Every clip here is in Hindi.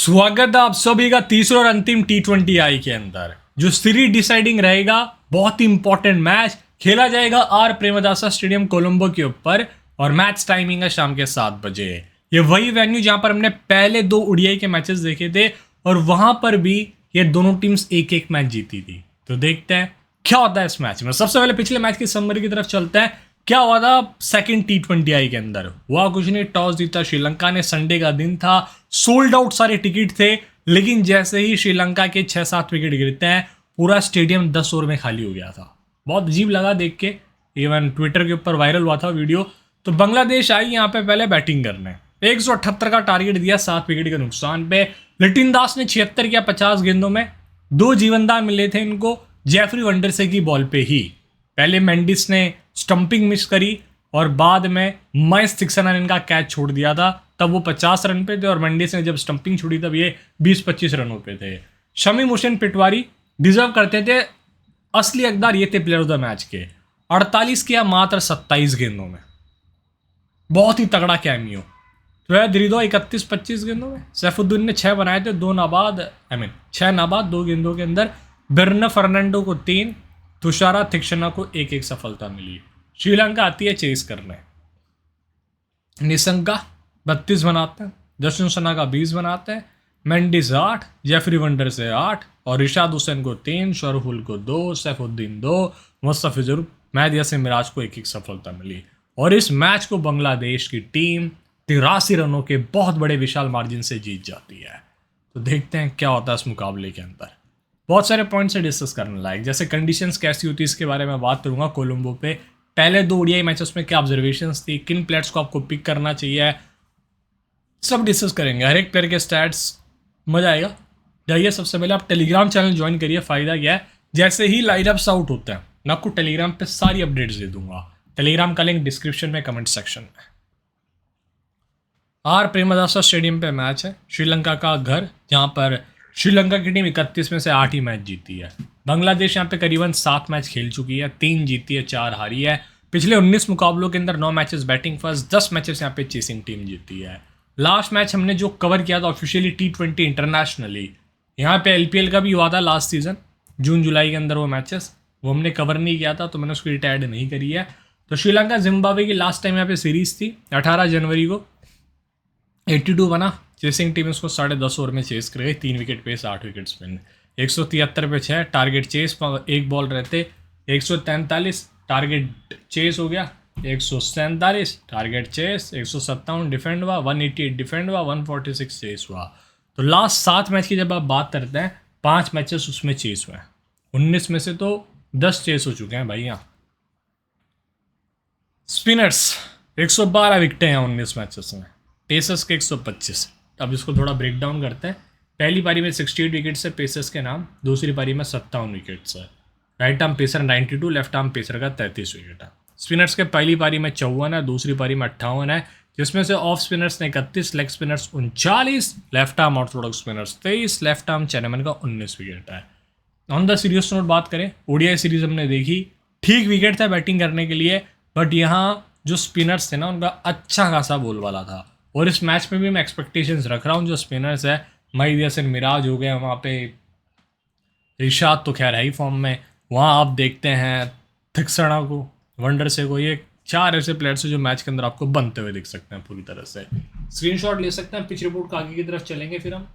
स्वागत है आप सभी का तीसरा और अंतिम T20I के अंदर जो सीरीज डिसाइडिंग रहेगा। बहुत ही इंपॉर्टेंट मैच खेला जाएगा आर प्रेमदासा स्टेडियम कोलंबो के ऊपर और मैच टाइमिंग है शाम के 7 बजे। ये वही वेन्यू जहां पर हमने पहले 2 ओडीआई के मैचेस देखे थे और वहां पर भी ये दोनों टीम्स एक एक मैच जीती थी। तो देखते हैं क्या होता है इस मैच में। सबसे पहले पिछले मैच की समरी की तरफ चलते हैं। क्या हुआ था सेकंड T20I के अंदर? हुआ कुछ नहीं, टॉस जीता श्रीलंका ने। संडे का दिन था, सोल्ड आउट सारे टिकट थे, लेकिन जैसे ही श्रीलंका के 6-7 विकेट गिरते हैं पूरा स्टेडियम 10 ओवर में खाली हो गया था। बहुत अजीब लगा देख के, इवन ट्विटर के ऊपर वायरल हुआ था वीडियो। तो बांग्लादेश आई यहाँ पे पहले बैटिंग करने, 178 का टारगेट दिया 7 विकेट के नुकसान पे। लिटिन दास ने 76 किया 50 गेंदों में, 2 जीवनदान मिले थे इनको जेफरी वंडरसे की बॉल पे ही। पहले मेंडिस ने स्टंपिंग मिस करी और बाद में मयस थिक्सना ने इनका कैच छोड़ दिया था, तब वो 50 रन पे थे और मेंडिस ने जब स्टंपिंग छोड़ी तब ये 20-25 रनों पे थे। शमीम हुसैन पिटवारी डिजर्व करते थे, असली हकदार ये थे प्लेयर ऑफ द मैच के। 48 किया मात्र 27 गेंदों में, बहुत ही तगड़ा कैमियो। तो दरिदो 31-25 गेंदों में। सैफुद्दीन ने 6 बनाए थे, 2 नाबाद, 6 नाबाद 2 गेंदों के अंदर। बर्ना फर्नांडो को 3, तुषारा थिक्सना को 1-1 सफलता मिली। श्रीलंका आती है चेस करने। निसंका 32 बनाते हैं, जशन सना का 20 बनाते हैं, मेंडिस 8, जेफरी वंडर से 8 और रिशाद हुसैन को 3, शरफुल को 2, सैफुद्दीन 2, मुस्तफिजुर मैद यासिन मिराज को 1-1 सफलता मिली। और इस मैच को बांग्लादेश की टीम 83 रनों के बहुत बड़े विशाल मार्जिन से जीत जाती है। तो देखते हैं क्या होता है इस मुकाबले के अंदर। बहुत सारे पॉइंट्स से डिस्कस करने लायक, जैसे कंडीशंस कैसी होती है इसके बारे में बात करूंगा। कोलंबो पे पहले 2 ओडीआई मैचेस में क्या ऑब्जर्वेशंस थी, किन प्लेयर्स को आपको पिक करना चाहिए, सब डिस्कस करेंगे। हर एक प्लेयर के स्टैट्स, मजा आएगा। जाइए सबसे पहले आप टेलीग्राम चैनल ज्वाइन करिए। फायदा क्या है, जैसे ही लाइनअप्स आउट होते हैं मैं आपको टेलीग्राम पे सारी अपडेट्स दे दूंगा। टेलीग्राम का लिंक डिस्क्रिप्शन में, कमेंट सेक्शन में। आर प्रेमदासा स्टेडियम पे मैच है, श्रीलंका का घर, जहां पर श्रीलंका की टीम 31 में से 8 ही मैच जीती है। बांग्लादेश यहाँ पे करीबन 7 मैच खेल चुकी है, 3 जीती है 4 हारी है। पिछले 19 मुकाबलों के अंदर 9 मैचेस बैटिंग फर्स्ट, 10 मैचेस यहाँ पे चेसिंग टीम जीती है। लास्ट मैच हमने जो कवर किया था ऑफिशियली T20 इंटरनेशनली, यहाँ पे LPL का भी हुआ था लास्ट सीजन, जून जुलाई के अंदर वो मैचेस, वो हमने कवर नहीं किया था तो मैंने उसको रिटायर्ड नहीं करी है। तो श्रीलंका जिम्बाब्वे की लास्ट टाइम यहाँ पे सीरीज थी 18 जनवरी को, 82 बना। चेसिंग टीम उसको 10.5 ओवर में चेस कर गई, 3 विकेट पेस 8 विकेट स्पिन। 173 पे 6 टारगेट चेस, 1 बॉल रहते। 143 टारगेट चेस हो गया, 147 टारगेट चेस, 157 डिफेंड हुआ, 188 डिफेंड हुआ, 146 चेस हुआ। तो लास्ट 7 मैच की जब आप बात करते हैं, 5 मैचेस उसमें चेस हुए हैं। 19 में से तो 10 चेस हो चुके हैं भाई। यहाँ स्पिनर्स 112 विकेटें हैं 19 मैचेस में, पेसर्स के 125। अब इसको थोड़ा ब्रेक डाउन करते हैं। पहली पारी में 68 विकेट्स है पेसर्स के नाम, दूसरी पारी में 57 विकेट्स है। Right arm pacer 92, left arm pacer का 33 विकेट है। स्पिनर्स के पहली पारी में 54 है, दूसरी पारी में 58 है, जिसमें से ऑफ स्पिनर्स ने 31, leg spinners 39, left arm orthodox spinners 23, left arm chinaman का 19 विकेट है। ऑन द सीरियस नोट बात करें, ओडीआई सीरीज हमने देखी, ठीक विकेट था बैटिंग करने के लिए, बट यहाँ जो स्पिनर्स थे ना उनका अच्छा खासा बोलबाला था। और इस मैच में भी मैं एक्सपेक्टेशंस रख रहा हूँ। जो स्पिनर्स है, मैद यासिन मिराज हो गए वहाँ पे, रिशाद तो खैर है ही फॉर्म में, वहाँ आप देखते हैं थिक्सना को, वंडरसे को, ये 4 ऐसे प्लेयर्स हैं जो मैच के अंदर आपको बनते हुए दिख सकते हैं पूरी तरह से। स्क्रीनशॉट ले सकते हैं, पिच रिपोर्ट का आगे की तरफ चलेंगे फिर हम।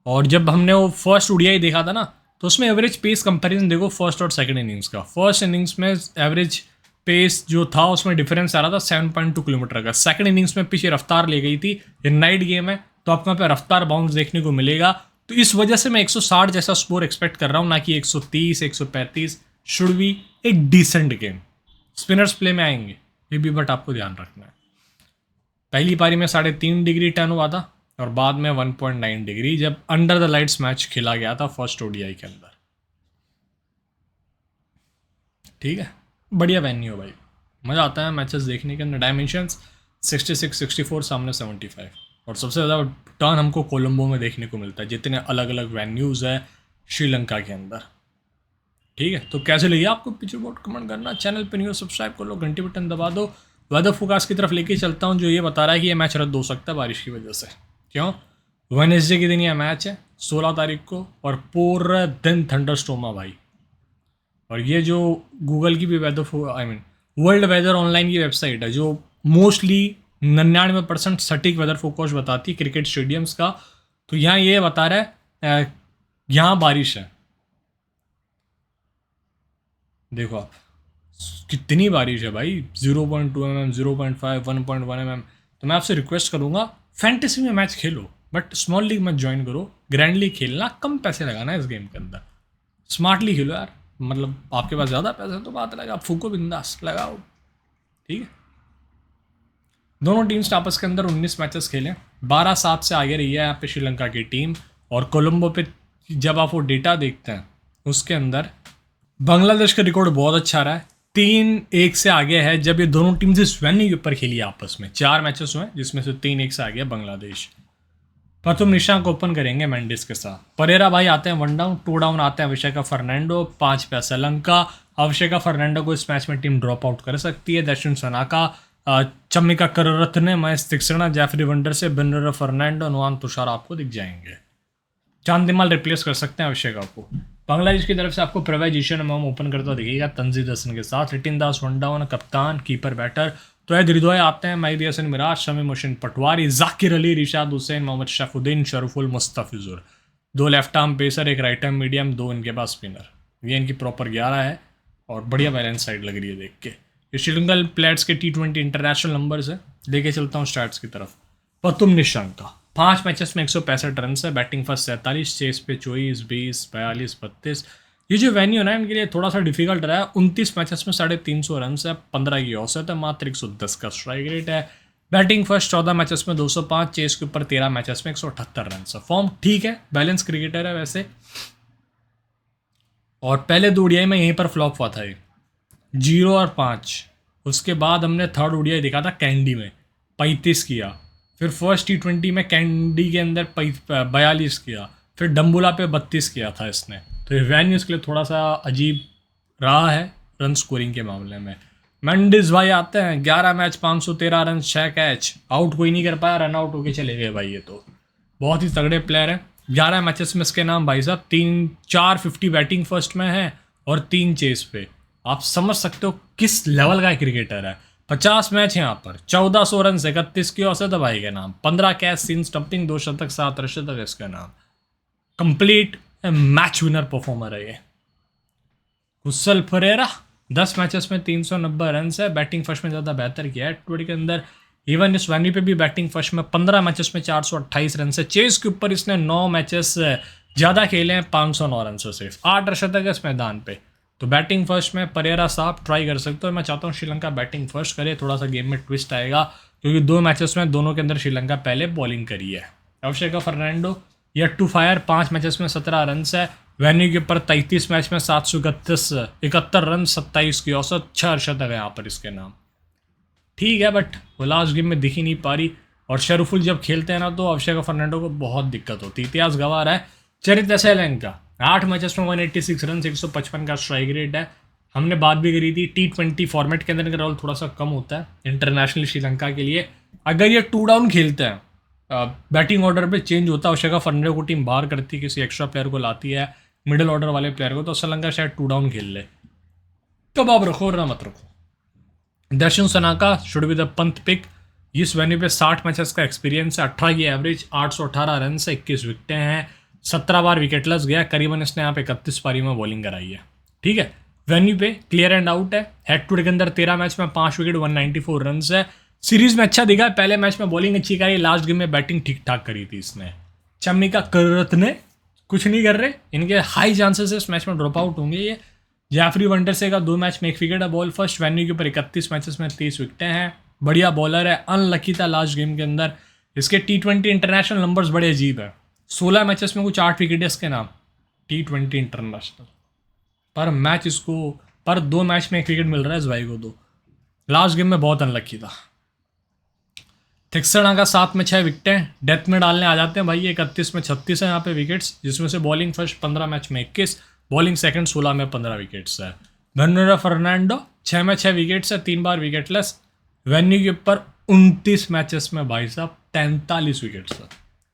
और जब हमने वो फर्स्ट ओडीआई देखा था ना, तो उसमें एवरेज पेस कंपेरिजन देखो फर्स्ट और सेकंड इनिंग्स का। फर्स्ट इनिंग्स में एवरेज पेस जो था उसमें डिफरेंस आ रहा था 7.2 किलोमीटर का। सेकंड इनिंग्स में पिच रफ्तार ले गई थी, ये नाइट गेम है तो आपको यहाँ पे रफ्तार बाउंस देखने को मिलेगा। तो इस वजह से मैं 160 जैसा स्कोर एक्सपेक्ट कर रहा हूँ, ना कि 130 135। शुड बी एक डिसेंट गेम। स्पिनर्स प्ले में आएंगे ये भी, बट आपको ध्यान रखना है। पहली पारी में 3.5 डिग्री टर्न हुआ था और बाद में 1.9 डिग्री जब अंडर द लाइट्स मैच खेला गया था फर्स्ट ओडीआई के अंदर। ठीक है, बढ़िया वेन्यू भाई, मज़ा आता है मैचेस देखने के अंदर। डायमेंशंस 66, 64, सामने 75। और सबसे ज़्यादा टर्न हमको कोलंबो में देखने को मिलता है, जितने अलग अलग वेन्यूज़ है श्रीलंका के अंदर। ठीक है, तो कैसे लगी आपको पिच रिपोर्ट, कमेंट करना। चैनल पर न्यू सब्सक्राइब कर लो, घंटी बटन दबा दो। वेदर फोकास्ट की तरफ लेके चलता हूँ जो ये बता रहा है कि ये मैच रद्द हो सकता है बारिश की वजह से। क्यों? वेडनेसडे के दिन यह मैच है 16 तारीख को, और पूरा दिन थंडरस्टॉर्म है भाई। और ये जो गूगल की भी वेदर वर्ल्ड वेदर ऑनलाइन की वेबसाइट है, जो मोस्टली 99% सटीक वेदर फोकस बताती है क्रिकेट स्टेडियम्स का, तो यहाँ ये बता रहा है यहाँ बारिश है। देखो आप, कितनी बारिश है भाई, 0.2 mm, 0.5, 1.1 mm। तो मैं आपसे रिक्वेस्ट करूँगा, फैंटेसी में match Khelo but small league मत ज्वाइन करो, ग्रैंड लीग खेलना, कम पैसे लगाना है इस गेम के अंदर, स्मार्टली खेलो यार। मतलब आपके पास ज़्यादा पैसे हैं तो बात लगा, आप फूको बिंदास लगाओ, ठीक है। दोनों टीम्स आपस के अंदर 19 मैचेस खेले, 12-7 से आगे रही है यहाँ पे श्रीलंका की टीम। और कोलंबो पे जब आप वो डेटा देखते हैं, उसके अंदर बांग्लादेश का रिकॉर्ड बहुत अच्छा रहा है, 3-1 से आगे है जब ये दोनों टीम इस वेन्यू के ऊपर खेली आपस में। 4 मैचेस हुए जिसमें से 3-1 से आगे है बांग्लादेश। पर तुम निशांक ओपन करेंगे मेंडिस के साथ, परेरा भाई आते हैं 1 डाउन, 2 डाउन आते हैं अभिषेक फर्नांडो, 5 पे श्रीलंका। अभिषेक फर्नांडो को इस मैच में टीम ड्रॉप आउट कर सकती है। दर्शन सनाका, चम्मिका कररत्ने, महेश तीक्ष्णा, जैफरी वंडर से बिनर फर्नांडो, नुआन तुषार आपको दिख जाएंगे। चांदिमाल रिप्लेस कर सकते हैं अभिषेक को। बांग्लादेश की तरफ से आपको प्रवेश ईशन इमाम ओपन करता दिखेगा तंजीद हसन के साथ। रिटिन दास 1 डाउन, कप्तान, कीपर, बैटर। तो हृदय आते हैं, Mehidy Hasan Miraz, Shamim Hossain Patwari, Jaker Ali, Rishad Hossain, Mohammad Saifuddin, Shoriful, Mustafizur. 2 left arm pacer, 1 right arm medium, 2 इनके पास स्पिनर। ये इनकी प्रॉपर 11 है और बढ़िया बैलेंस साइड लग रही है देख के। ये श्रीलंकन प्लेयर्स के T20 इंटरनेशनल नंबर्स है। लेके चलता हूँ स्टार्ट्स की तरफ। पतुम निशंक का 5 मैचेस में 165 रन है, बैटिंग फर्स्ट 47, चेस पे 24, 20, 42, 32। ये जो वेन्यू है ना इनके लिए थोड़ा सा डिफिकल्ट रहा है। 29 मैचेस में 350 रन है, 15 की औसत है, मात्र 110 का स्ट्राइक रेट है। बैटिंग फर्स्ट 14 मैचेस में 205, चेस के ऊपर 13 मैचेस में 178 रन है। फॉर्म ठीक है, बैलेंस क्रिकेटर है वैसे। और पहले 2 ओडीआई में यहीं पर फ्लॉप हुआ था, 0 और 5। उसके बाद हमने थर्ड ओडीआई देखा था कैंडी में, 35 किया। फिर फर्स्ट T20 में कैंडी के अंदर 42 किया। फिर डम्बुला पे 32 किया था इसने। तो ये वेन्यू इसके लिए थोड़ा सा अजीब रहा है रन स्कोरिंग के मामले में। मेंडिस भाई आते हैं, 11 मैच 513 रन, 6 कैच, आउट कोई नहीं कर पाया, रन आउट होके चले गए भाई। ये तो बहुत ही तगड़े प्लेयर हैं। 11 मैचेस में इसके नाम भाई साहब 450 बैटिंग फर्स्ट में है और 3 चेस पे। आप समझ सकते हो किस लेवल का क्रिकेटर है। 50 मैच है यहाँ पर, 1400 रन, 31 की औसत है भाई के नाम, 15 कैच, 3 स्टंपिंग, 2 शतक, 7 अर्धशतक है इसका नाम। कंप्लीट मैच विनर परफॉर्मर है ये। कुशल फरेरा 10 मैचेस में 390 रन है, बैटिंग फर्स्ट में ज़्यादा बेहतर किया है T20 के अंदर। इवन इस वेन्यू पे भी बैटिंग फर्स्ट में 15 मैचेस में 428 रन है। चेस के ऊपर इसने 9 मैचेस ज़्यादा खेले हैं, 509 रन से सिर्फ, 8 अर्धशतक है इस मैदान पे। तो बैटिंग फर्स्ट में परेरा साहब ट्राई कर सकते हो। मैं चाहता हूँ श्रीलंका बैटिंग फर्स्ट करे, थोड़ा सा गेम में ट्विस्ट आएगा, क्योंकि 2 मैचेस में दोनों के अंदर श्रीलंका पहले बॉलिंग करी है। Abhishek Fernando yet to fire, 5 matches में 17 रन है, वेन्यू के ऊपर 33 मैच में 771 रन, 27 की औसत, 6 अर्धशतक है यहाँ पर इसके नाम। ठीक है, बट वो लास्ट गेम में दिख ही नहीं पा रही। और शरफुल जब खेलते हैं ना तो अभिषेक फर्नांडो को बहुत दिक्कत होती है। इतिहास गवाह रहा है चरित श्रीलंका, 8 मैचेस में 186 रन, 155 का स्ट्राइक रेट है। हमने बात भी करी थी T20 फॉर्मेट के अंदर इनका रोल थोड़ा सा कम होता है इंटरनेशनल श्रीलंका के लिए। अगर ये 2 डाउन खेलते हैं, बैटिंग ऑर्डर पे चेंज होता है, अभिषेक फर्नांडो को टीम बाहर करती है, किसी एक्स्ट्रा प्लेयर को लाती है, मिडिल ऑर्डर वाले प्लेयर को, तो श्रीलंका शायद 2 डाउन खेल ले। कब आप रखो ना मत रखो। दर्शन सनाका शुड बी द पंथ पिक। इस वेन्यू पे 60 मैचेस का एक्सपीरियंस है, 18 की एवरेज, 818 रन से 21 विकेटें हैं, 17 बार विकेटलेस गया, करीबन इसने यहाँ पे 31 पारी में बॉलिंग कराई है। ठीक है, वेन्यू पे क्लियर एंड आउट है। हेड टू हेड के अंदर 13 मैच में 5 विकेट, 194 रन है। सीरीज में अच्छा दिखा, पहले मैच में बॉलिंग अच्छी करी, लास्ट गेम में बैटिंग ठीक ठाक करी थी इसने। चम्मिका कररत्ने कुछ नहीं कर रहे, इनके हाई चांसेस है इस मैच में ड्रॉप आउट होंगे ये। जैफरी वंडरसे का 2 मैच में 1 विकेट है, बॉल फर्स्ट, वेन्यू के ऊपर 31 मैचेस में 30 विकेटें हैं, बढ़िया बॉलर है। अनलकी था लास्ट गेम के अंदर। इसके T20 इंटरनेशनल नंबर्स बड़े अजीब है, 16 मैचेस में कुछ 8 विकेट है इसके नाम T20 इंटरनेशनल पर मैच। इसको पर 2 मैच में 1 विकेट मिल रहा है इस भाई को। तो लास्ट गेम में बहुत अनलकी था। थिक्सना का 7 में 6 विकेटें, डेथ में डालने आ जाते हैं भाई। 31 में 36 है यहाँ पे विकेट्स, जिसमें से बॉलिंग फर्स्ट 15 मैच में 21, बॉलिंग सेकंड 16 में 15 विकेट्स है। बेनर फर्नांडो 6 में 6 विकेट्स है, 3 बार विकेटलेस, वेन्यू के ऊपर 29 मैचेस में भाई साहब 43 विकेट्स है,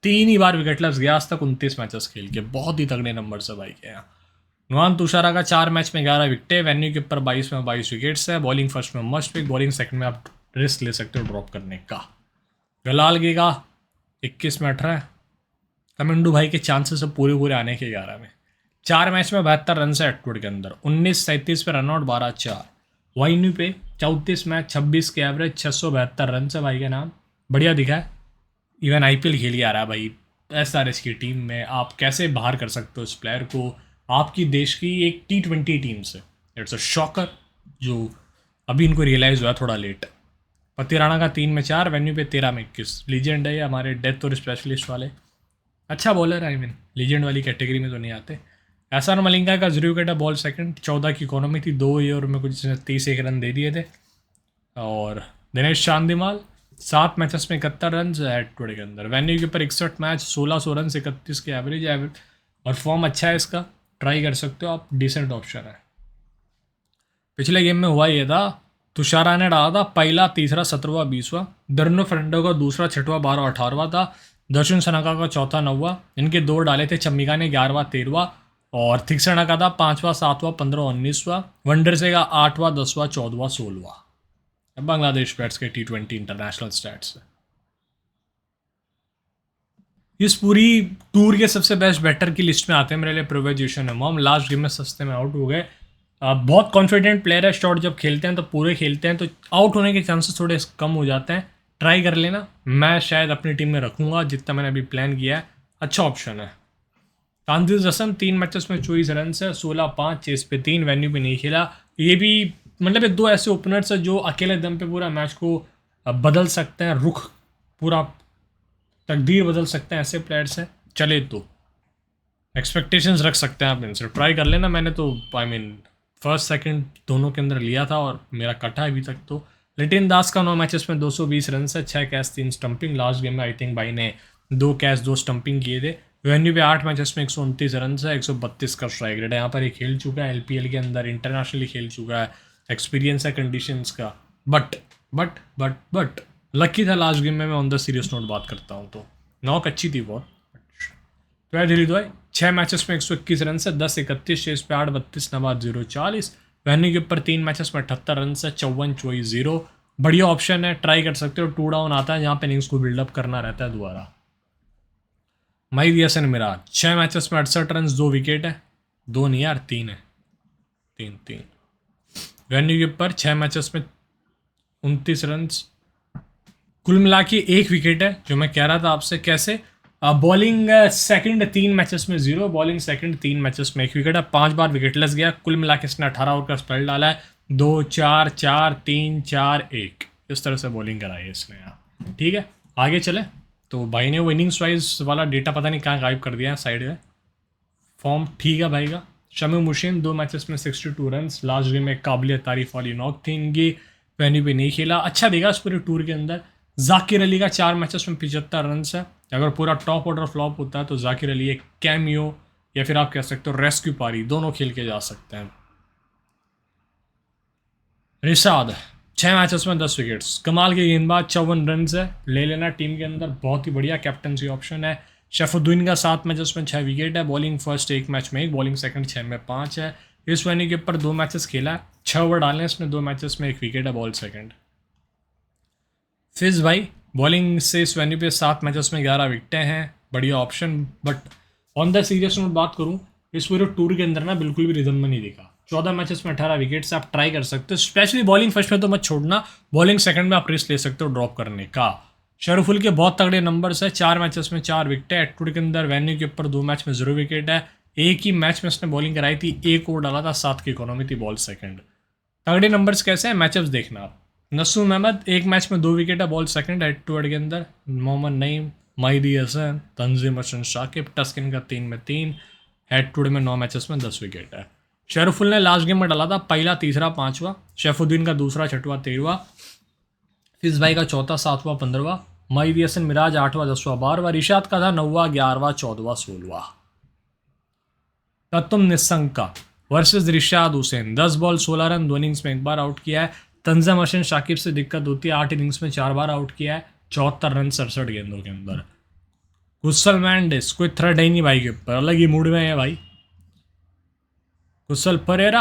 3 ही बार विकेटलेस गया आज तक 29 मैचेस खेल के, बहुत ही तगड़े नंबर से भाई के यहाँ। नुआन तुषारा का 4 मैच में 11 विकेटें, वेन्यू के ऊपर 22 में 22 विकेट्स है। बॉलिंग फर्स्ट में मस्ट पिक, बॉलिंग सेकंड में आप रिस्क ले सकते हो ड्रॉप करने का। गलाल गेगा 21 में 18, कमिंडू भाई के चांसेस है पूरे पूरे आने के 11 में। 4 मैच में 72 रन है एटवुड के अंदर, 19-37 पे रनआउट 12-4। वाइन्यू पे 34 मैच 26 के एवरेज, 672 रन है भाई के नाम, बढ़िया दिखा है। इवन IPL खेल के आ रहा है भाई SRH की टीम में, आप कैसे बाहर कर सकते हो इस प्लेयर को आपकी देश की एक T20 टीम से? इट्स अ शॉकर, जो अभी इनको रियलाइज़ हुआ थोड़ा लेट। पति राणा का 3 में 4, वेन्यू पे 13 में 21, लीजेंड है ये हमारे डेथ और स्पेशलिस्ट वाले, अच्छा बॉलर है। लीजेंड वाली कैटेगरी में तो नहीं आते। एसआर मलिंगा का 0 विकेट है, बॉल सेकंड, 14 की इकोनॉमी थी, 2 ओवर में कुछ 31 रन दे दिए थे। और दिनेश चांदीमाल 7 मैचेस में 71 रन है एटवुड के अंदर, वेन्यू के ऊपर 61 मैच 1600 रन 31 के एवरेज है, और फॉर्म अच्छा है इसका, ट्राई कर सकते हो आप, डिसेंट ऑप्शन है। पिछले गेम में हुआ ये था, तुषारा ने डाला था पहला, तीसरा, 17वां, 20वां, दर्नो फर्नांडो का दूसरा, 6वां, 12वां, 18वां था, दर्शन सनाका का चौथा, 9वां, इनके 2 डाले थे, चम्मिका ने 11वां, 13वां, और थिक्सना का था 5वां, 7वां, 15वां, 19वां, वंडर से का 8वां, 10वां, 14वां, 16वां। बांग्लादेश बैट्स के T20 इंटरनेशनल स्टैट्स है। इस पूरी टूर के सबसे बेस्ट बैटर की लिस्ट में आते हैं मेरे लिए प्रोवेजेशन है मॉम। लास्ट गेम में सस्ते में आउट हो गए। बहुत कॉन्फिडेंट प्लेयर है, शॉट जब खेलते हैं तो पूरे खेलते हैं, तो आउट होने के चांसेस थोड़े कम हो जाते हैं। ट्राई कर लेना, मैं शायद अपनी टीम में रखूँगा जितना मैंने अभी प्लान किया है, अच्छा ऑप्शन है। तानजील हसन 3 मैचेस में 24 रन है, 16-5, चेस पे 3, वेन्यू पे नहीं खेला। ये भी मतलब ये 2 ऐसे ओपनर्स है जो अकेले दम पे पूरा मैच को बदल सकते हैं, रुख पूरा तकदीर बदल सकते हैं, ऐसे प्लेयर्स हैं। चले तो एक्सपेक्टेशंस रख सकते हैं आप इनसे, ट्राई कर लेना। मैंने तो फर्स्ट सेकंड दोनों के अंदर लिया था और मेरा कटा है अभी तक। तो लिटिन दास का 9 मैचेस में 220 रन है, 6 कैच 3 स्टंपिंग। लास्ट गेम में आई थिंक भाई ने 2 कैच 2 स्टंपिंग किए थे। वेन्यू पे 8 मैचेस में 129 रन है, 132 का स्ट्राइक रेट है। यहाँ पर ये खेल चुका है LPL के अंदर, इंटरनेशनली खेल चुका है, एक्सपीरियंस है कंडीशंस का। बट लकी था लास्ट गेम में, मैं ऑन द सीरियस नोट बात करता हूँ तो नॉक अच्छी थी बहुत। तो 6 मैचेस में 121 रन से 10, 31, 6 पे 8, 32, 9, 0, 40। वेन्यू के ऊपर 3 मैचेस में 78 रन से 54, 24, 0। बढ़िया ऑप्शन है, ट्राई कर सकते हो। 2 डाउन आता है जहाँ पे इनिंग्स को बिल्डअप करना रहता है दोबारा। महदी हसन मिराज 6 मैचेस में 68 रन, 2 विकेट है, 2 नहीं यार 3 है, 3। वेन्यू के ऊपर 6 मैचेस में 29 रन, कुल मिला के 1 विकेट है। जो मैं कह रहा था आपसे, कैसे बॉलिंग सेकंड 3 मैचेस में 0, बॉलिंग सेकंड 3 मैचेस में 1 विकेट है, 5 बार विकेटलेस गया। कुल मिला के इसने 18 ओवर का स्पेल डाला है, 2, 4, 4, 3, 4, 1, इस तरह से बॉलिंग कराई है इसने यहाँ। ठीक है, आगे चले तो भाई ने वो इनिंग्स वाइज वाला डेटा पता नहीं कहाँ गायब कर दिया है साइड में। फॉर्म ठीक है भाई का। शमी मुशीन 2 मैचेस में 62 रन, लास्ट गेम में काबिल तारीफ वाली नॉक थी इनकी, वेन्यू पे नहीं खेला, अच्छा देगा इस पूरे टूर के अंदर। जाकिर अली का 4 मैचेस में 75 रन है। अगर पूरा टॉप ऑर्डर फ्लॉप होता है तो जाकिर अली एक कैमियो या फिर आप कह सकते हो रेस्क्यू पारी, दोनों खेल के जा सकते हैं। रिशाद 6 मैचेस में 10 विकेट्स, कमाल के गेंदबाज, 54 रन है, ले लेना टीम के अंदर, बहुत ही बढ़िया कैप्टनसी ऑप्शन है। शफुद्दीन का 7 मैचेस में 6 विकेट है, बॉलिंग फर्स्ट 1 मैच में 1, बॉलिंग सेकंड 6 में 5 है। इस वेन्यू के ऊपर 2 मैचेस खेला है, 6 ओवर डाले हैं इसने, 2 मैचेस में 1 विकेट है, बॉल सेकंड। फिज भाई बॉलिंग से इस वेन्यू पे 7 मैचेस में 11 विकेटें हैं, बढ़िया option. But on the serious note बात करूँ, इस पूरे टूर के अंदर ना बिल्कुल भी रिदम में नहीं दिखा। 14 मैचेस में 18 विकेट्स, आप ट्राई कर सकते हो। स्पेशली बॉलिंग फर्स्ट में तो मत छोड़ना, बॉलिंग सेकंड में आप रिस्क ले सकते हो ड्रॉप करने का। शरफुल के बहुत तगड़े नंबर्स है, 4 मैचेस में 4 विकेटें एटवुड के अंदर, वेन्यू के ऊपर 2 मैच में 0 विकेट है। एक ही मैच में उसने बॉलिंग कराई थी, 1 ओवर डाला था, 7 की इकोनॉमी थी, बॉल सेकंड। तगड़े नंबर्स कैसे हैं, मैचअप्स देखना आप। नसूम अहमद 1 मैच में 2 विकेट है, बॉल सेकंड एटवुड के अंदर। मोहम्मद नईम, महदी हसन, तंजीम हसन शाकिब, टस्किन का 3 में 3, एटवुड में 9 मैचेस में 10 विकेट है। शरफुल ने लास्ट गेम में डाला था पहला, तीसरा, 5वां, शैफुद्दीन का दूसरा, 6वां, 13वां, फिज भाई का 4था, 7वां, 15वां, महदी हसन मिराज 8वां, 10वां, 12वां, रिशाद का था 9वां, 11वां, 14वां, 16वां। Pathum Nissanka versus Rishad Hossain 10 ball 16 run, 2 innings में 1 बार आउट किया है। तंजीम हसन शाकिब से दिक्कत होती है, 8 इनिंग्स में 4 बार आउट किया है, 74 रन 67 गेंदों के अंदर। कुशल मैंडिस कोई थ्रेड है ही नहीं भाई के ऊपर, अलग ही मूड में है भाई। कुशल परेरा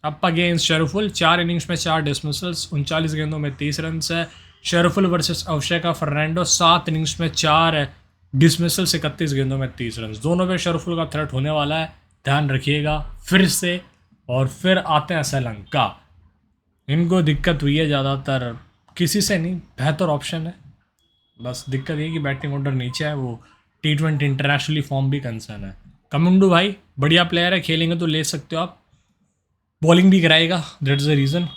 अप अगेंस्ट शेरफुल, 4 इनिंग्स में 4 डिसमिसल्स, 39 गेंदों में 30 रन है। शेरफुल वर्सेस अवशेका फर्नांडो, 7 इनिंग्स में 4 डिसमिसल्स, 31 गेंदों में 30 रन। दोनों पे शेरफुल का थ्रेट होने वाला है, ध्यान रखिएगा फिर से। और फिर आते हैं श्रीलंका, इनको दिक्कत हुई है ज़्यादातर, किसी से नहीं, बेहतर ऑप्शन है। बस दिक्कत ये कि बैटिंग ऑर्डर नीचे है, वो T20 इंटरनेशनली फॉर्म भी कंसर्न है। कमुंडू भाई बढ़िया प्लेयर है, खेलेंगे तो ले सकते हो आप, बॉलिंग भी कराएगा, दैट्स द रीज़न।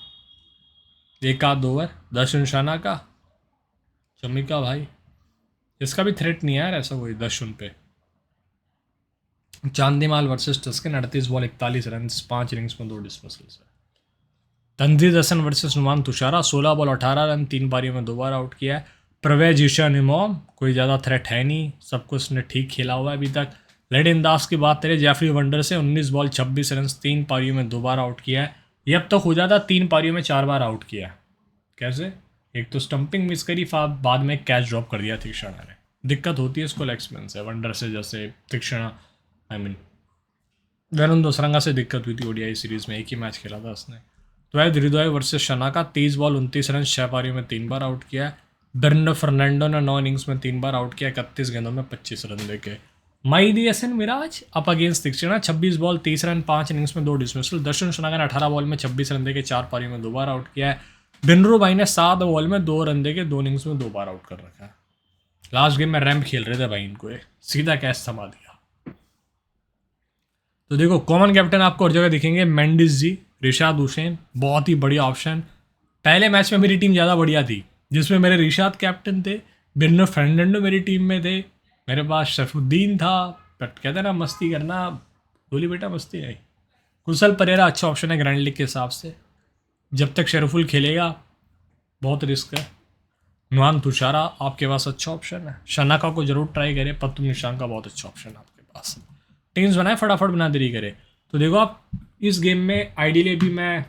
1 आध ओवर दर्शन शाना का, चमिका भाई इसका भी थ्रेट नहीं है यार ऐसा कोई दर्शन पे। Chandimal versus Taskin, 38 ball 41 run, 5 innings में 2 डिसमिसल्स है। Tanzid Hasan versus Nuwan Thushara, 16 ball 18 run, 3 पारियों में 2 बार आउट किया है। प्रवेज ईशान इमाम कोई ज़्यादा थ्रेट है नहीं, सब कुछ उसने ठीक खेला हुआ है अभी तक। लेडिन दास की बात करें, जेफरी वंडर से 19 बॉल 26 रन, 3 पारियों में 2 बार आउट किया है। ये अब तक हो जाता 3 पारियों में 4 बार आउट किया है। कैसे? एक तो स्टंपिंग मिस करी, बाद में कैच ड्रॉप कर दिया तीक्षणा ने, दिक्कत होती है इसको लेग स्पिन से। वंडर से जैसे तीक्षणा वरुण दोसरंगा से दिक्कत हुई थी ओडीआई सीरीज़ में, एक ही मैच खेला था उसने। तो है हृदय वर्सेस शना का, 23 बॉल 29 रन, 6 पारियों में 3 बार आउट किया है। बर्नो फर्नांडो ने 9 इनिंग्स में 3 बार आउट किया, 31 गेंदों में 25 रन देके। Mehidy Hasan Miraz up against Theekshana, 26 ball 30 run, 5 innings में 2 डिसमिसल। दर्शन शनागा ने 18 बॉल में 26 रन देके 4 पारियों में 2 बार आउट किया है। बिनरू भाई ने 7 बॉल में 2 रन देके 2 इनिंग्स में 2 बार आउट कर रखा है। लास्ट गेम में रैम्प खेल रहे थे भाई, इनको सीधा कैच थमा दिया। तो देखो कॉमन कैप्टन आपको हर जगह दिखेंगे, मेंडिस जी, रिशाद हुसैन, बहुत ही बढ़िया ऑप्शन। पहले मैच में मेरी टीम ज़्यादा बढ़िया थी, जिसमें मेरे रिशाद कैप्टन थे, बिर्नो फर्नांडो मेरी टीम में थे, मेरे पास शरफुद्दीन था, बट कहते ना मस्ती करना, बोली बेटा मस्ती नहीं। कुशल परेरा अच्छा ऑप्शन है ग्रैंड लीग के हिसाब से, जब तक शेरफुल खेलेगा बहुत रिस्क है। नुमान तुषारा आपके पास अच्छा ऑप्शन है, शनाका को जरूर ट्राई करें, पत्तू निशान का बहुत अच्छा ऑप्शन है आपके पास। टीम्स बनाए फटाफट, बना देरी करे। तो देखो आप इस गेम में आइडियली भी मैं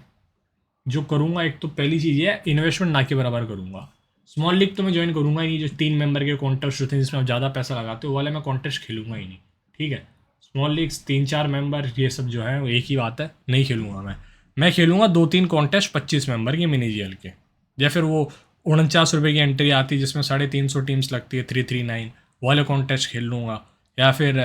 जो करूँगा, एक तो पहली चीज़ है इन्वेस्टमेंट ना के बराबर करूँगा। स्मॉल लीग तो मैं ज्वाइन करूँगा ही नहीं, जो 3 मेंबर के कॉन्टेस्ट होते हैं जिसमें आप ज़्यादा पैसा लगाते हो, वो वाले मैं कॉन्टेस्ट खेलूँगा ही नहीं, ठीक है। स्मॉल लीग्स 3-4 मेंबर ये सब जो है वो एक ही बात है, नहीं खेलूँगा मैं खेलूँगा 2-3 कॉन्टेस्ट 25 मेंबर के मिनी जीएल के, या फिर वो 49 रुपये की एंट्री आती है जिसमें 350 टीम्स लगती है, 339 वाले कॉन्टेस्ट खेल लूँगा। या फिर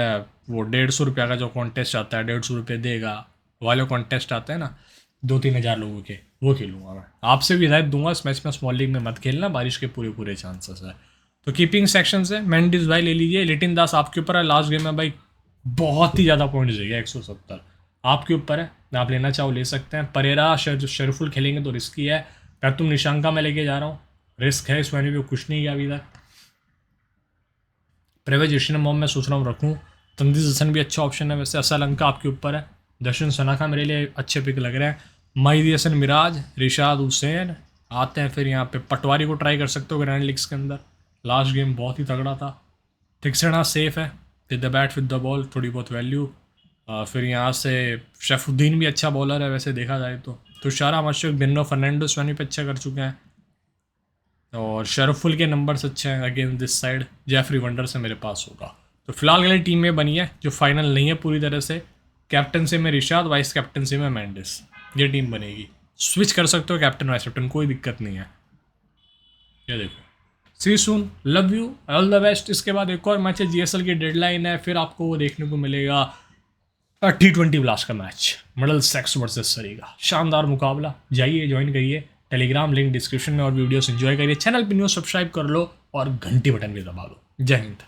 वो 150 रुपये का जो कॉन्टेस्ट आता है, 150 रुपये देगा वाले कॉन्टेस्ट आते हैं ना 2-3 हज़ार लोगों के, वो खेलूँगा मैं। आपसे भी हिदायत दूंगा इस मैच में स्मॉल लीग में मत खेलना, बारिश के पूरे चांसेस है। तो कीपिंग सेक्शन से मेंडिस भाई ले लीजिए, लिटिन दास आपके ऊपर है। लास्ट गेम में भाई बहुत ही ज़्यादा पॉइंट्स देगा, 170 आपके ऊपर है, आप लेना चाहो ले सकते हैं। परेरा शरफुल खेलेंगे तो रिस्की है, तुम निशांका में लेके जा रहा हूँ, रिस्क है इस मैंने भी कुछ नहीं किया अभी तक। प्रवेज ईशान मॉम मैं सोच रहा हूँ रखूँ, तंजीद हसन भी अच्छा ऑप्शन है वैसे। असलंका आपके ऊपर है, दर्शन सनाखा मेरे लिए अच्छे पिक लग रहे हैं। माहिदी हसन मिराज, रिशाद हुसैन आते हैं। फिर यहाँ पे पटवारी को ट्राई कर सकते हो ग्रैंड लीग्स के अंदर, लास्ट गेम बहुत ही तगड़ा था। तिक्सड़ा सेफ है, with the bat with the ball थोड़ी बहुत वैल्यू। फिर यहाँ से शैफुद्दीन भी अच्छा बॉलर है वैसे देखा जाए तो। तुषारा मशरक, बिन्नो फर्नांडो स्वनी पे अच्छा कर चुके हैं, और शरफुल के नंबर्स अच्छे हैं against this side. Jeffrey Vandersay मेरे पास होगा। तो फिलहाल के लिए टीम में बनी है जो फाइनल नहीं है पूरी तरह से। कैप्टन से मैं रिशाद, वाइस कैप्टन से मैं मेंडिस, ये टीम बनेगी। स्विच कर सकते हो कैप्टन वाइस कैप्टन, कोई दिक्कत नहीं है। ये देखो, see soon, love you, all the best. इसके बाद एक और मैच है, जीएसएल की डेडलाइन है, फिर आपको वो देखने को मिलेगा T20 ब्लास्ट का मैच, मिडलसेक्स वर्सेस सरी का शानदार मुकाबला। जाइए ज्वाइन करिए, टेलीग्राम लिंक डिस्क्रिप्शन में, और वीडियोस एंजॉय करिए। चैनल पर न्यूज़ सब्सक्राइब कर लो और घंटी बटन भी दबा लो। जय हिंद।